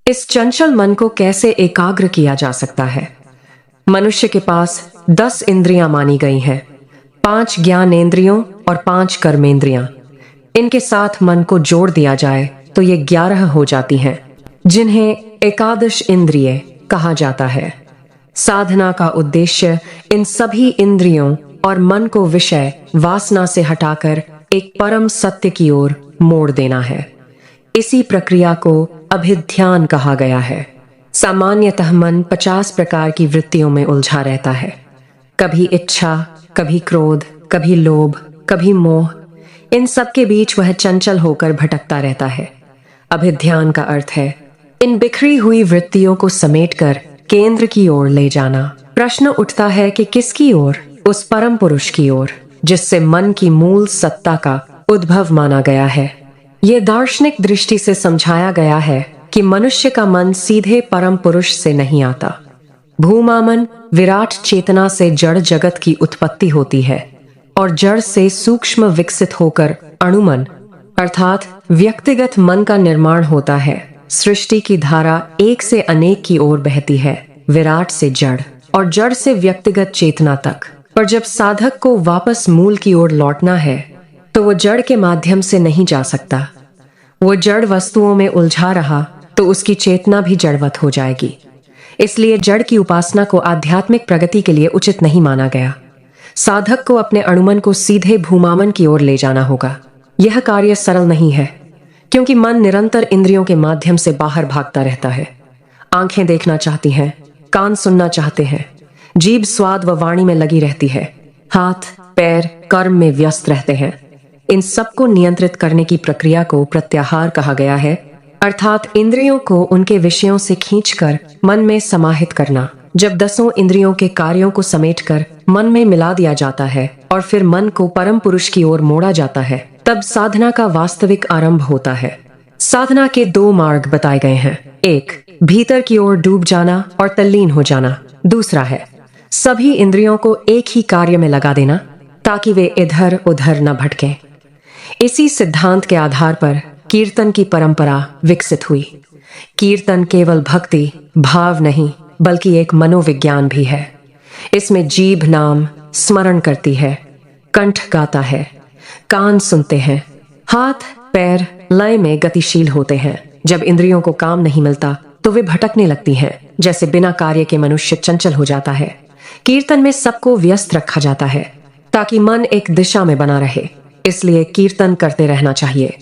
इस चंचल मन को कैसे एकाग्र किया जा सकता है? मनुष्य के पास 10 इंद्रियां मानी गई हैं, 5 ज्ञानेंद्रियों और 5 कर्मेंद्रियां। इनके साथ मन को जोड़ दिया जाए तो ये 11 हो जाती हैं, जिन्हें एकादश इंद्रिय कहा जाता है। साधना का उद्देश्य इन सभी इंद्रियों और मन को विषय वासना से हटाकर एक परम सत्य की ओर मोड़ देना है। इसी प्रक्रिया को अभिध्यान कहा गया है। सामान्यतः मन 50 प्रकार की वृत्तियों में उलझा रहता है। कभी इच्छा, कभी क्रोध, कभी लोभ, कभी मोह। इन सब के बीच वह चंचल होकर भटकता रहता है। अभिध्यान का अर्थ है इन बिखरी हुई वृत्तियों को समेटकर केंद्र की ओर ले जाना। प्रश्न उठता है कि किसकी ओर? उस परम पुरुष की ओर, जिससे मन की मूल सत्ता का उद्भव माना गया है। यह दार्शनिक दृष्टि से समझाया गया है कि मनुष्य का मन सीधे परम पुरुष से नहीं आता। भूमामन विराट चेतना से जड़ जगत की उत्पत्ति होती है और जड़ से सूक्ष्म विकसित होकर अणुमन अर्थात व्यक्तिगत मन का निर्माण होता है। सृष्टि की धारा एक से अनेक की ओर बहती है, विराट से जड़ और जड़ से व्यक्तिगत चेतना तक। पर जब साधक को वापस मूल की ओर लौटना है तो वो जड़ के माध्यम से नहीं जा सकता। वो जड़ वस्तुओं में उलझा रहा तो उसकी चेतना भी जड़वत हो जाएगी। इसलिए जड़ की उपासना को आध्यात्मिक प्रगति के लिए उचित नहीं माना गया। साधक को अपने अणुमन को सीधे भूमामन की ओर ले जाना होगा। यह कार्य सरल नहीं है, क्योंकि मन निरंतर इंद्रियों के माध्यम से बाहर भागता रहता है। आंखें देखना चाहती हैं, कान सुनना चाहते हैं, जीभ स्वाद व वाणी में लगी रहती है, हाथ पैर कर्म में व्यस्त रहते हैं। इन सबको नियंत्रित करने की प्रक्रिया को प्रत्याहार कहा गया है, अर्थात इंद्रियों को उनके विषयों से खींचकर मन में समाहित करना। जब 10 इंद्रियों के कार्यों को समेटकर मन में मिला दिया जाता है और फिर मन को परम पुरुष की ओर मोड़ा जाता है, तब साधना का वास्तविक आरंभ होता है। साधना के 2 मार्ग बताए गए हैं। एक, भीतर की ओर डूब जाना और तल्लीन हो जाना। दूसरा है सभी इंद्रियों को एक ही कार्य में लगा देना ताकि वे इधर उधर न भटकें। इसी सिद्धांत के आधार पर कीर्तन की परंपरा विकसित हुई। कीर्तन केवल भक्ति भाव नहीं बल्कि एक मनोविज्ञान भी है। इसमें जीभ नाम स्मरण करती है, कंठ गाता है, कान सुनते हैं, हाथ पैर लय में गतिशील होते हैं। जब इंद्रियों को काम नहीं मिलता तो वे भटकने लगती हैं, जैसे बिना कार्य के मनुष्य चंचल हो जाता है। कीर्तन में सबको व्यस्त रखा जाता है ताकि मन एक दिशा में बना रहे। इसलिए कीर्तन करते रहना चाहिए।